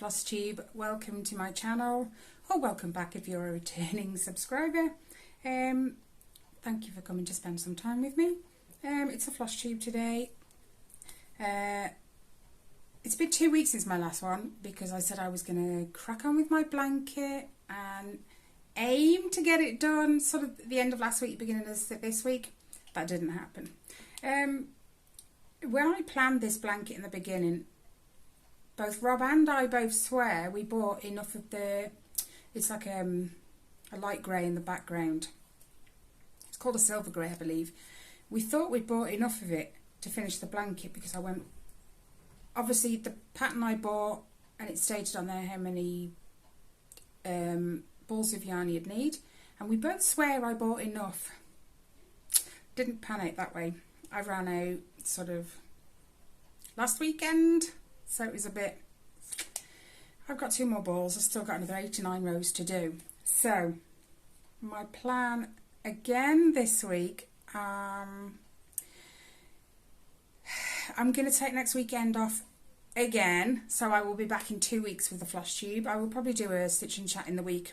Flosstube, welcome to my channel, or welcome back if you're a returning subscriber. Thank you for coming to spend some time with me. It's a Flosstube today. It's been 2 weeks since my last one because I said I was going to crack on with my blanket and aim to get it done sort of the end of last week, beginning of this week. That didn't happen. When I planned this blanket in the beginning, both Rob and I both swear we bought enough of it's like a light grey in the background. It's called a silver grey, I believe. We thought we'd bought enough of it to finish the blanket because I went, obviously the pattern I bought, and it stated on there how many balls of yarn you'd need, and we both swear I bought enough. Didn't pan out that way. I ran out sort of last weekend, so it was a bit. I've got 2 more balls. I've still got another 89 rows to do. So my plan again this week, I'm going to take next weekend off again, so I will be back in 2 weeks with the Flosstube. I will probably do a stitch and chat in the week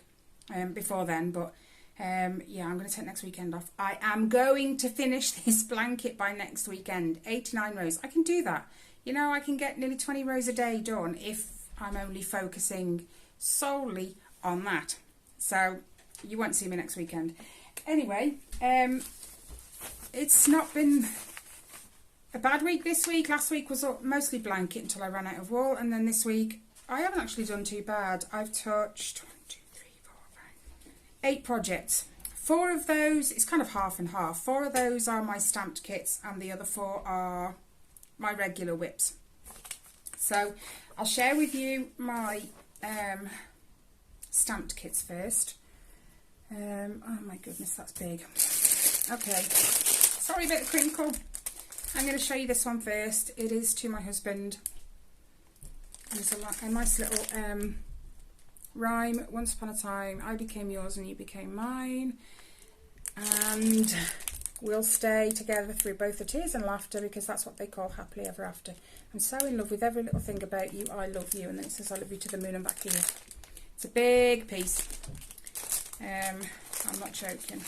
before then, but yeah, I'm going to take next weekend off. I am going to finish this blanket by next weekend. 89 rows. I can do that. You know, I can get nearly 20 rows a day done if I'm only focusing solely on that. So you won't see me next weekend. Anyway, it's not been a bad week this week. Last week was mostly blanket until I ran out of wool, and then this week I haven't actually done too bad. I've touched 1, 2, 3, 4, 5, 8 projects. 4 of those, it's kind of half and half. 4 of those are my stamped kits, and the other 4 are my regular whips. So I'll share with you my stamped kits first. Oh my goodness, that's big. Okay, sorry about the crinkle. I'm going to show you this one first. It is to my husband. There's a nice little rhyme. Once upon a time, I became yours and you became mine. And we'll stay together through both the tears and laughter, because that's what they call happily ever after. I'm so in love with every little thing about you. I love you. And then it says I love you to the moon and back here. It's a big piece. I'm not joking.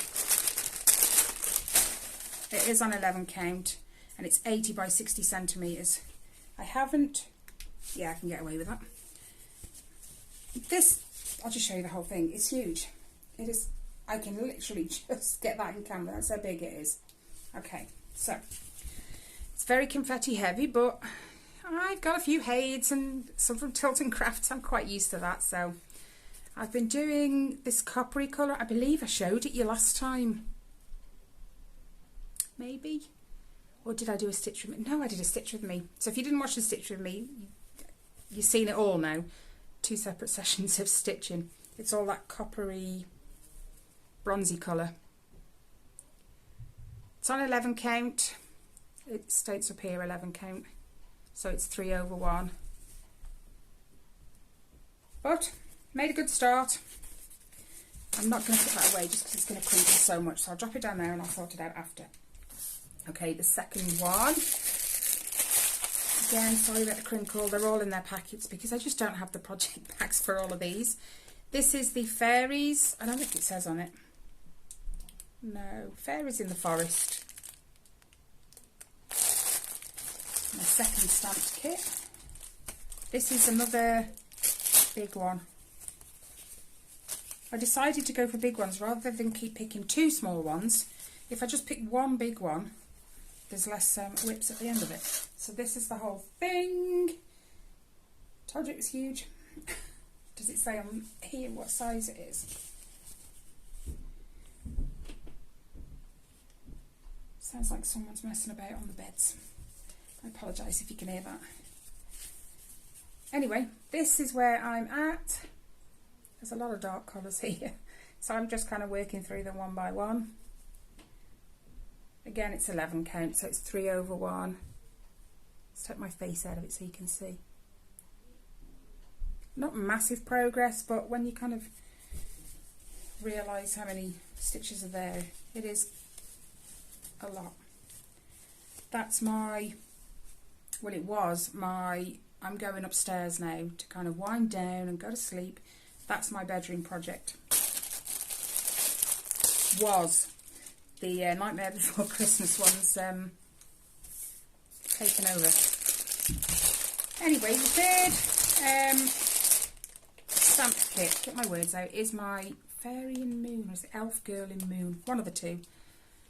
It is on 11 count. And it's 80 by 60 centimetres. I haven't... Yeah, I can get away with that. This, I'll just show you the whole thing. It's huge. It is... I can literally just get that in camera. That's how big it is. Okay, so... It's very confetti heavy, but I've got a few Hades and some from Tilton Crafts. I'm quite used to that, so... I've been doing this coppery colour. I believe I showed it you last time. Maybe? Or did I do a stitch with me? No, I did a stitch with me. So if you didn't watch the stitch with me, you've seen it all now. 2 separate sessions of stitching. It's all that coppery, bronzy colour. It's on 11 count. It states up here 11 count. So it's 3/1. But, made a good start. I'm not going to put that away just because it's going to crinkle so much. So I'll drop it down there and I'll sort it out after. Okay, the second one, again, sorry about the crinkle, they're all in their packets because I just don't have the project packs for all of these. This is the Fairies, I don't think it says on it. No, Fairies in the Forest. My second stamped kit. This is another big one. I decided to go for big ones rather than keep picking 2 small ones. If I just pick 1 big one, there's less whips at the end of it. So this is the whole thing. Told you it was huge. Does it say on here what size it is? Sounds like someone's messing about on the beds. I apologise if you can hear that. Anyway, this is where I'm at. There's a lot of dark colours here. So I'm just kind of working through them one by one. Again, it's 11 count, so it's 3/1. Let's take my face out of it so you can see. Not massive progress, but when you kind of realise how many stitches are there, it is a lot. That's my, well, it was my I'm going upstairs now to kind of wind down and go to sleep. That's my bedroom project. Was the Nightmare Before Christmas one's taken over. Anyway, the third stamp kit, get my words out, is my Fairy in Moon, or is it Elf Girl in Moon? One of the two.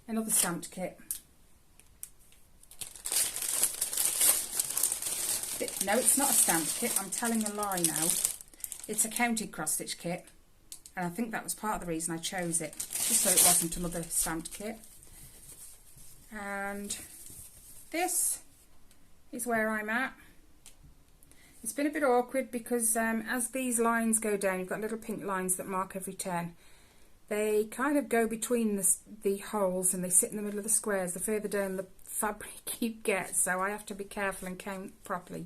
Another stamped kit. No, it's not a stamped kit. I'm telling a lie now. It's a counted cross stitch kit. And I think that was part of the reason I chose it. Just so it wasn't another stamped kit. And this is where I'm at. It's been a bit awkward because as these lines go down, you've got little pink lines that mark every turn. They kind of go between the holes and they sit in the middle of the squares the further down the fabric you get, so I have to be careful and count properly.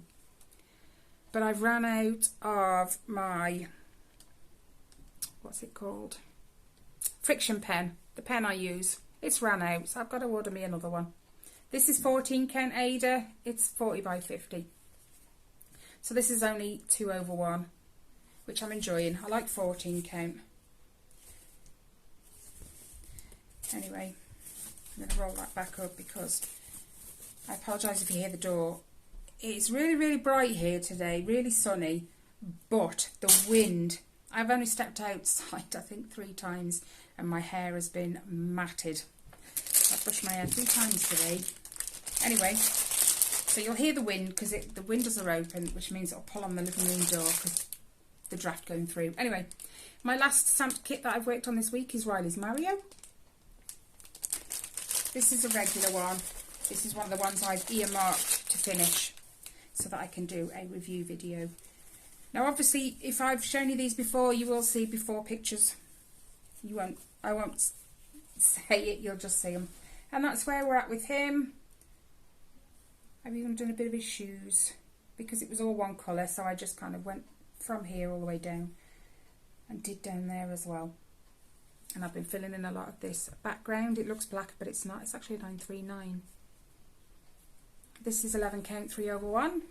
But I've run out of my, what's it called? Friction pen, the pen I use. It's ran out, so I've got to order me another one. This is 14 count Ada, it's 40 by 50. So this is only 2/1, which I'm enjoying. I like 14 count. Anyway, I'm going to roll that back up because I apologise if you hear the door. It's really, really bright here today, really sunny, but the wind, I've only stepped outside I think 3 times and my hair has been matted. I've brushed my hair 3 times today. Anyway, so you'll hear the wind because the windows are open, which means it'll pull on the living room door because the draft going through. Anyway, my last stamped kit that I've worked on this week is Riley's Mario. This is a regular one. This is one of the ones I've earmarked to finish so that I can do a review video. Now obviously if I've shown you these before, you will see before pictures. I won't say it, you'll just see them. And that's where we're at with him. I've even done a bit of his shoes because it was all one colour, so I just kind of went from here all the way down and did down there as well. And I've been filling in a lot of this background. It looks black, but it's not. It's actually 939. This is 11 count 3/1.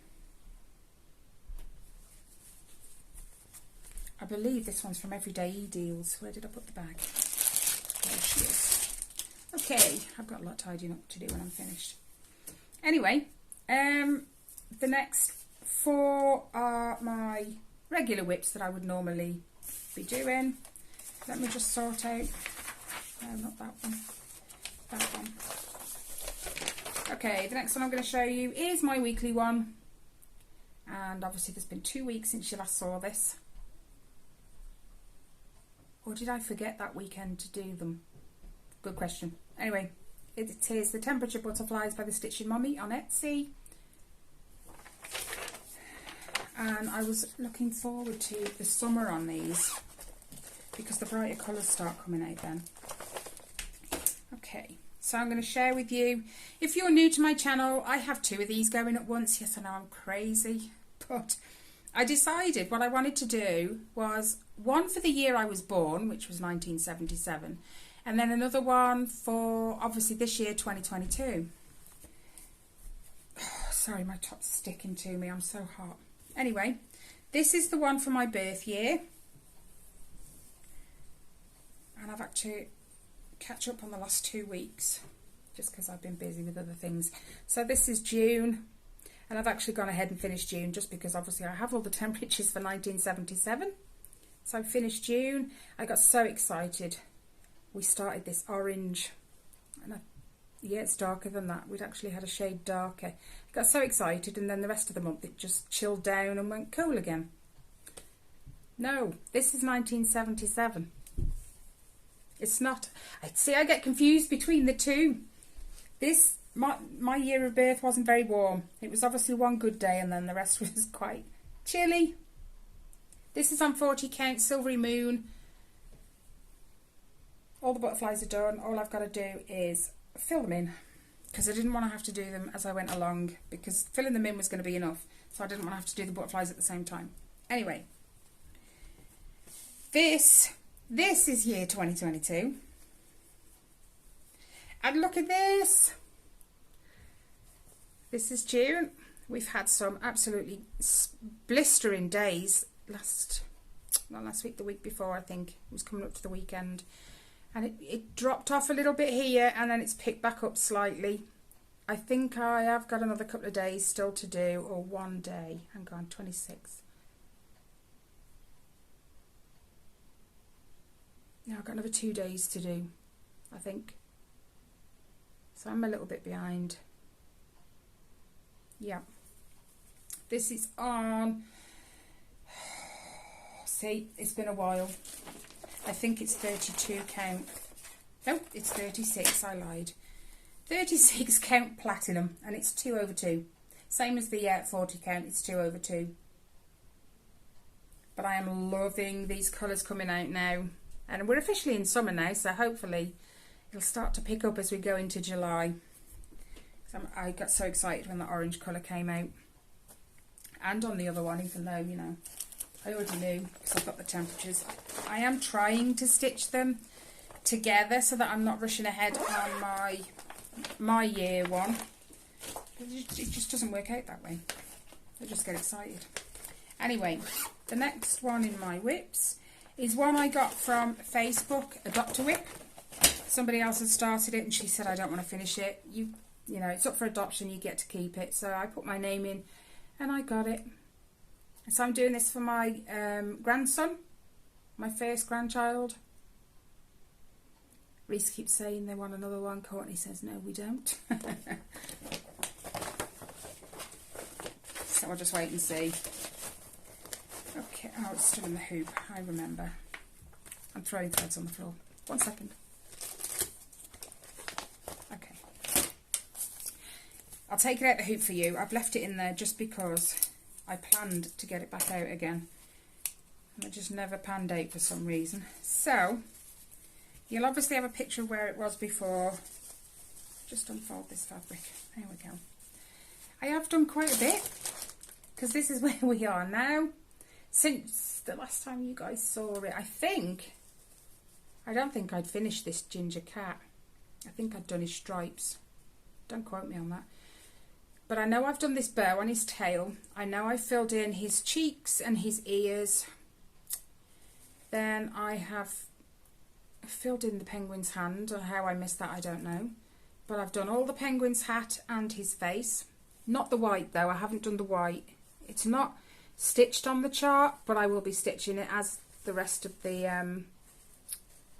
I believe this one's from Everyday E-Deals. Where did I put the bag? There she is. Okay, I've got a lot tidying up to do when I'm finished. Anyway, the next 4 are my regular whips that I would normally be doing. Let me just sort out, no, not that one, that one. Okay, the next one I'm going to show you is my weekly one. And obviously there's been 2 weeks since you last saw this. Or did I forget that weekend to do them? Good question. Anyway, it is the Temperature Butterflies by the Stitching Mommy on Etsy. And I was looking forward to the summer on these, because the brighter colours start coming out then. Okay, so I'm going to share with you, if you're new to my channel, I have 2 of these going at once. Yes, I know I'm crazy, but I decided what I wanted to do was one for the year I was born, which was 1977, and then another one for obviously this year, 2022. Oh, sorry, my top's sticking to me, I'm so hot. Anyway, this is the one for my birth year. And I've had to catch up on the last 2 weeks just because I've been busy with other things. So this is June, and I've actually gone ahead and finished June just because obviously I have all the temperatures for 1977. So I finished June. I got so excited. We started this orange, and yeah, it's darker than that. We'd actually had a shade darker. I got so excited, and then the rest of the month it just chilled down and went cool again. No, this is 1977. It's not. See, I get confused between the two. This, my year of birth wasn't very warm. It was obviously one good day and then the rest was quite chilly. This is on 40 count, Silvery Moon. All the butterflies are done. All I've got to do is fill them in, because I didn't want to have to do them as I went along, because filling them in was going to be enough. So I didn't want to have to do the butterflies at the same time. Anyway, this is year 2022. And look at this. This is June. We've had some absolutely blistering days not last week, the week before, I think. It was coming up to the weekend. And it dropped off a little bit here, and then it's picked back up slightly. I think I have got another couple of days still to do, or one day. Hang on, 26. Yeah, I've got another 2 days to do, I think. So I'm a little bit behind. Yeah. This is on... See, it's been a while. I think it's 32 count. No, it's 36, I lied. 36 count platinum, and it's 2/2. Same as the 40 count, it's 2/2. But I am loving these colours coming out now. And we're officially in summer now, so hopefully it'll start to pick up as we go into July. I got so excited when the orange colour came out. And on the other one, even though, you know, I already knew because I've got the temperatures. I am trying to stitch them together so that I'm not rushing ahead on my year one. It just doesn't work out that way. I just get excited. Anyway, the next one in my whips is one I got from Facebook, Adopt a Whip. Somebody else had started it and she said, I don't want to finish it. You know, it's up for adoption, you get to keep it. So I put my name in and I got it. So I'm doing this for my grandson, my first grandchild. Reese keeps saying they want another one. Courtney says, no, we don't. So I'll just wait and see. Okay, oh, it's still in the hoop. I remember. I'm throwing threads on the floor. 1 second. Okay. I'll take it out the hoop for you. I've left it in there just because I planned to get it back out again. And it just never panned out for some reason. So, you'll obviously have a picture of where it was before. Just unfold this fabric. There we go. I have done quite a bit, because this is where we are now. Since the last time you guys saw it, I don't think I'd finished this ginger cat. I think I'd done his stripes. Don't quote me on that. But I know I've done this bow on his tail. I know I filled in his cheeks and his ears. Then I have filled in the penguin's hand. Or how I missed that, I don't know. But I've done all the penguin's hat and his face. Not the white though, I haven't done the white. It's not stitched on the chart, but I will be stitching it as the rest of the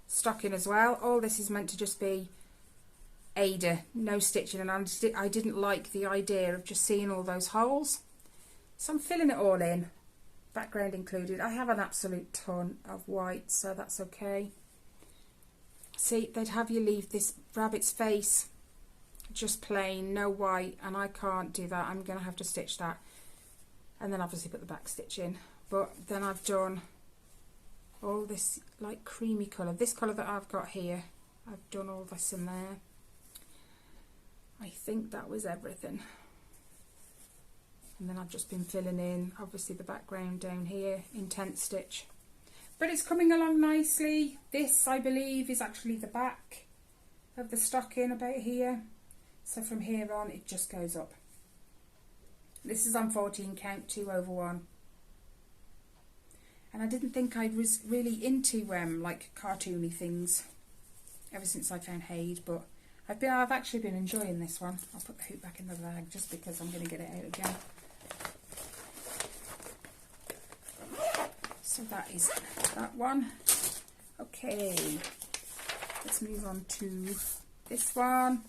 stocking as well. All this is meant to just be Ada, no stitching, and I didn't like the idea of just seeing all those holes. So I'm filling it all in, background included. I have an absolute ton of white, so that's okay. See, they'd have you leave this rabbit's face just plain, no white, and I can't do that. I'm going to have to stitch that. And then obviously put the back stitch in. But then I've done all this like creamy colour. This colour that I've got here, I've done all this in there. I think that was everything. And then I've just been filling in, obviously, the background down here, intense stitch. But it's coming along nicely. This, I believe, is actually the back of the stocking about here. So from here on, it just goes up. This is on 14 count, 2/1. And I didn't think I was really into like cartoony things ever since I found Haid, but I've actually been enjoying this one. I'll put the hoop back in the bag just because I'm going to get it out again. So that is that one. Okay, let's move on to this one.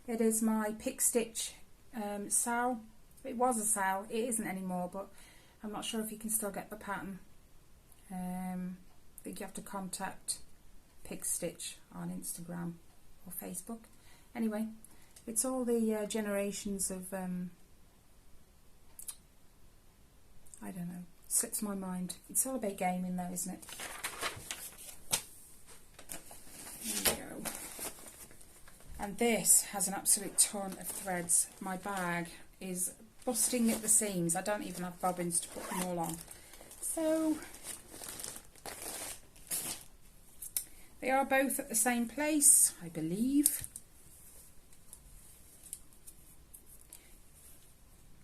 It is my Pick Stitch Sal. It was a Sal, it isn't anymore, but I'm not sure if you can still get the pattern. I think you have to contact Pick Stitch on Instagram or Facebook. Anyway, it's all the generations of I don't know, slips my mind. It's all about gaming though, isn't it? There we go. And this has an absolute ton of threads. My bag is busting at the seams. I don't even have bobbins to put them all on. So they are both at the same place, I believe.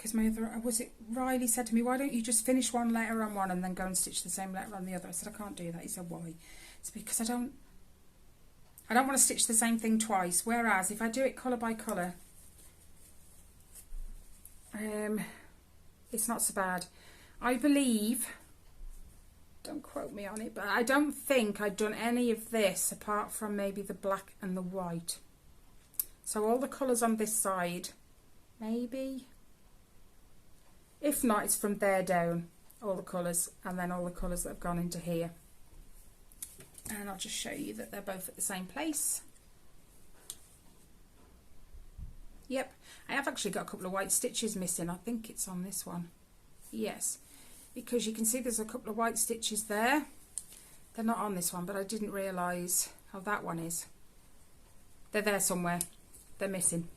because my other, was it Riley said to me, why don't you just finish one letter on one and then go and stitch the same letter on the other? I said, I can't do that. He said, why? It's because I don't want to stitch the same thing twice, whereas if I do it colour by colour, it's not so bad. I believe, don't quote me on it, but I don't think I'd done any of this apart from maybe the black and the white. So all the colours on this side, maybe. If not, it's from there down, all the colours, and then all the colours that have gone into here. And I'll just show you that they're both at the same place. Yep, I have actually got a couple of white stitches missing. I think it's on this one. Yes, because you can see there's a couple of white stitches there. They're not on this one, but I didn't realise how that one is. They're there somewhere. They're missing.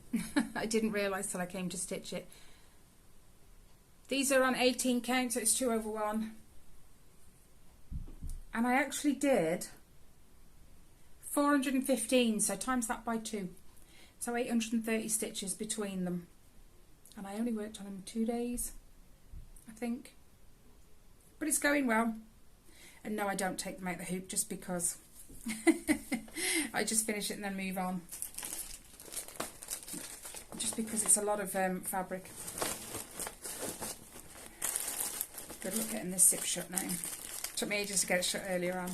I didn't realise till I came to stitch it. These are on 18 count, so it's 2 over 1. And I actually did 415, so times that by 2. So 830 stitches between them. And I only worked on them 2 days, I think. But it's going well. And no, I don't take them out the hoop just because. I just finish it and then move on. Just because it's a lot of fabric. Good luck getting this zip shut now. Took me ages to get it shut earlier on.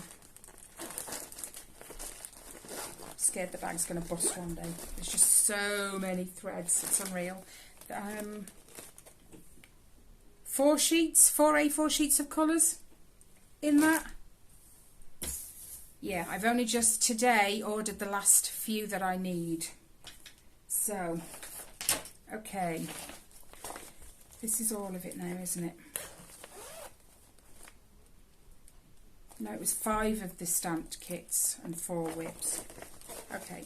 Scared the bag's going to bust one day. There's just so many threads. It's unreal. 4 sheets, 4 A4 sheets of colours in that. Yeah, I've only just today ordered the last few that I need. So, okay. This is all of it now, isn't it? No, it was 5 of the stamped kits and 4 whips. Okay.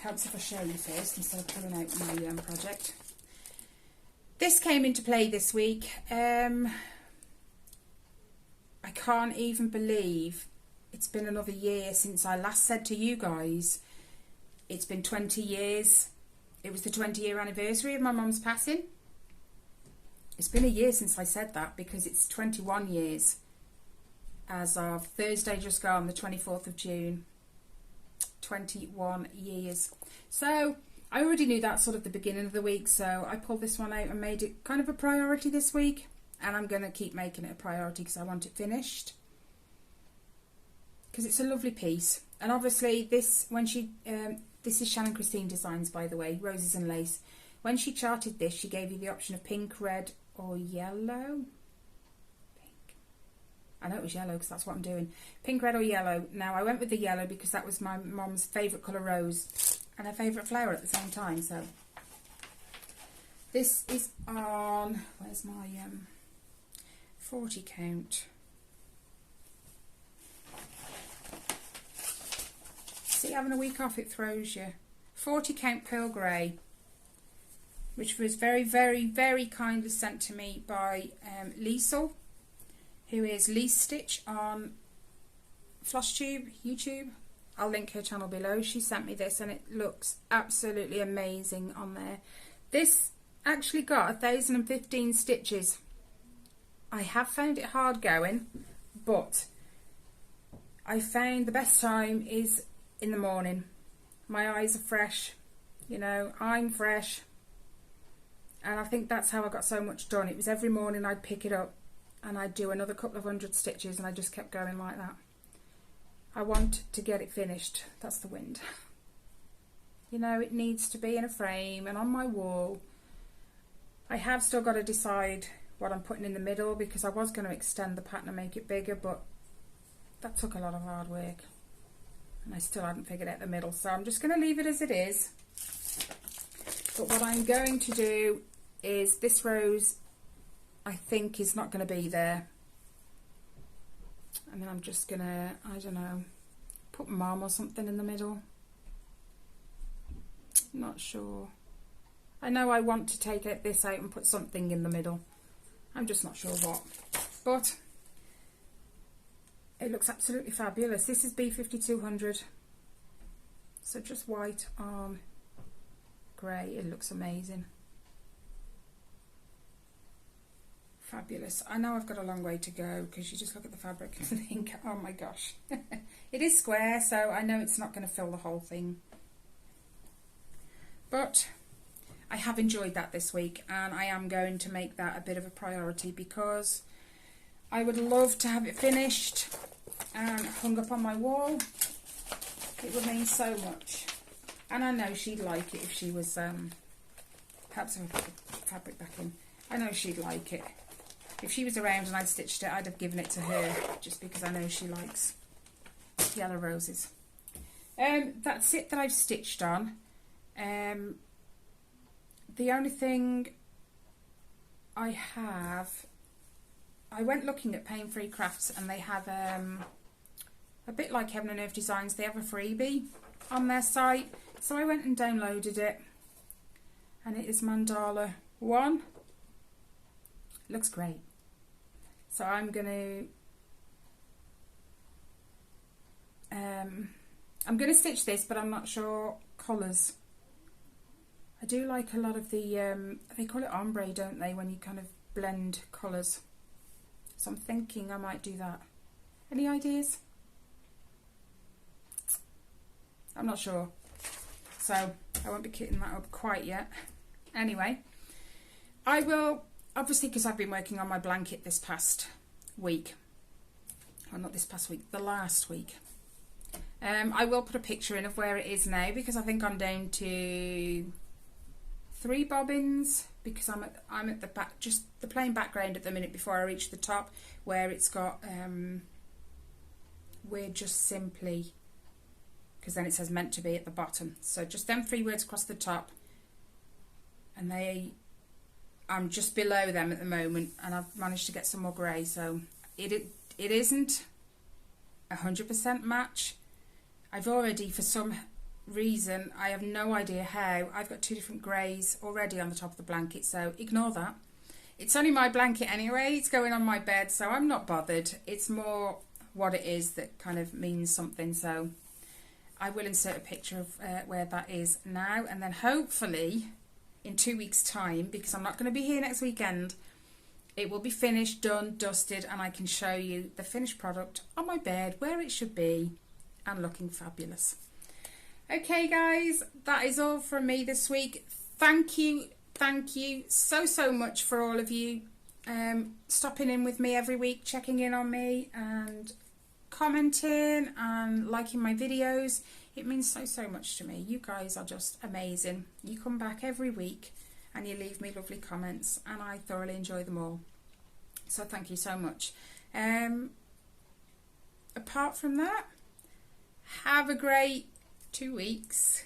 Helps if I show you first instead of pulling out my project. This came into play this week. I can't even believe it's been another year since I last said to you guys it's been 20 years. It was the 20-year anniversary of my mum's passing. It's been a year since I said that because it's 21 years as of Thursday just gone, the 24th of June. 21 years. So I already knew that sort of the beginning of the week, so I pulled this one out and made it kind of a priority this week, and I'm going to keep making it a priority because I want it finished because it's a lovely piece. And obviously this, when she this is Shannon Christine Designs, by the way, Roses and Lace. When she charted this, she gave you the option of pink, red or yellow. I know it was yellow because that's what I'm doing. Pink, red or yellow. Now I went with the yellow because that was my mum's favourite colour, rose, and her favourite flower at the same time. So this is on, where's my 40 count. See, having a week off, it throws you. 40 count pearl grey, which was very, very, very kindly sent to me by Liesl, who is Lease Stitch on Flosstube, YouTube. I'll link her channel below. She sent me this and it looks absolutely amazing on there. This actually got 1,015 stitches. I have found it hard going, but I found the best time is in the morning. My eyes are fresh, you know, I'm fresh. And I think that's how I got so much done. It was every morning I'd pick it up and I'd do another couple of 100 stitches and I just kept going like that. I want to get it finished. That's the wind. You know, it needs to be in a frame and on my wall. I have still got to decide what I'm putting in the middle because I was going to extend the pattern and make it bigger, but that took a lot of hard work and I still hadn't figured out the middle, so I'm just going to leave it as it is. But what I'm going to do is this rose I think is not going to be there, and then I'm just going to, I don't know, put mom or something in the middle. Not sure. I know I want to take this out and put something in the middle. I'm just not sure what. But it looks absolutely fabulous. This is B5200. So just white on grey. It looks amazing. Fabulous. I know I've got a long way to go because you just look at the fabric and think, oh my gosh. It is square, so I know it's not going to fill the whole thing. But I have enjoyed that this week, and I am going to make that a bit of a priority because I would love to have it finished and hung up on my wall. It would mean so much. And I know she'd like it if she was, perhaps I'll put the fabric back in. I know she'd like it. If she was around and I'd stitched it, I'd have given it to her, just because I know she likes yellow roses. That's it that I've stitched on. The only thing I have, I went looking at Pain Free Crafts, and they have, a bit like Heaven and Earth Designs, they have a freebie on their site. So I went and downloaded it, and it is Mandala 1. Looks great. So I'm going to stitch this, but I'm not sure colours. I do like a lot of the, they call it ombre, don't they, when you kind of blend colours. So I'm thinking I might do that. Any ideas? I'm not sure. So I won't be kitting that up quite yet. Anyway, I will, obviously, because I've been working on my blanket this past week. Well, not this past week, the last week. I will put a picture in of where it is now, because I think I'm down to 3 bobbins, because I'm at the back, just the plain background at the minute before I reach the top, where it's got we're just simply, because then it says meant to be at the bottom. So just them 3 words across the top, and I'm just below them at the moment, and I've managed to get some more grey, so it isn't 100% match. I've already, for some reason, I have no idea how, I've got 2 different greys already on the top of the blanket, so ignore that. It's only my blanket anyway, it's going on my bed, so I'm not bothered. It's more what it is that kind of means something, so I will insert a picture of where that is now, and then hopefully in 2 weeks' time, because I'm not going to be here next weekend, it will be finished, done, dusted, and I can show you the finished product on my bed where it should be and looking fabulous. Okay guys, that is all from me this week. Thank you so much for all of you stopping in with me every week, checking in on me and commenting and liking my videos. It means so much to me. You guys are just amazing. You come back every week and you leave me lovely comments, and I thoroughly enjoy them all. So thank you so much. Apart from that, have a great 2 weeks.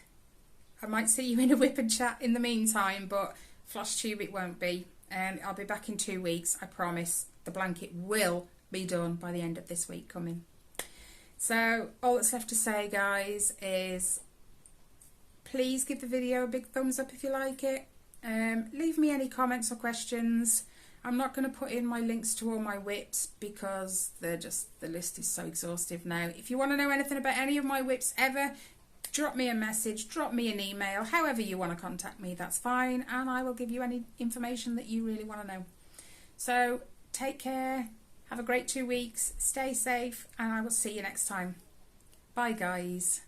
I might see you in a whip and chat in the meantime, but Flosstube it won't be. I'll be back in 2 weeks, I promise. The blanket will be done by the end of this week coming. So all that's left to say, guys, is please give the video a big thumbs up if you like it. Leave me any comments or questions. I'm not going to put in my links to all my whips because the list is so exhaustive now. If you want to know anything about any of my whips ever, drop me a message, drop me an email, however you want to contact me, that's fine, and I will give you any information that you really want to know. So take care, have a great 2 weeks, stay safe, and I will see you next time. Bye guys.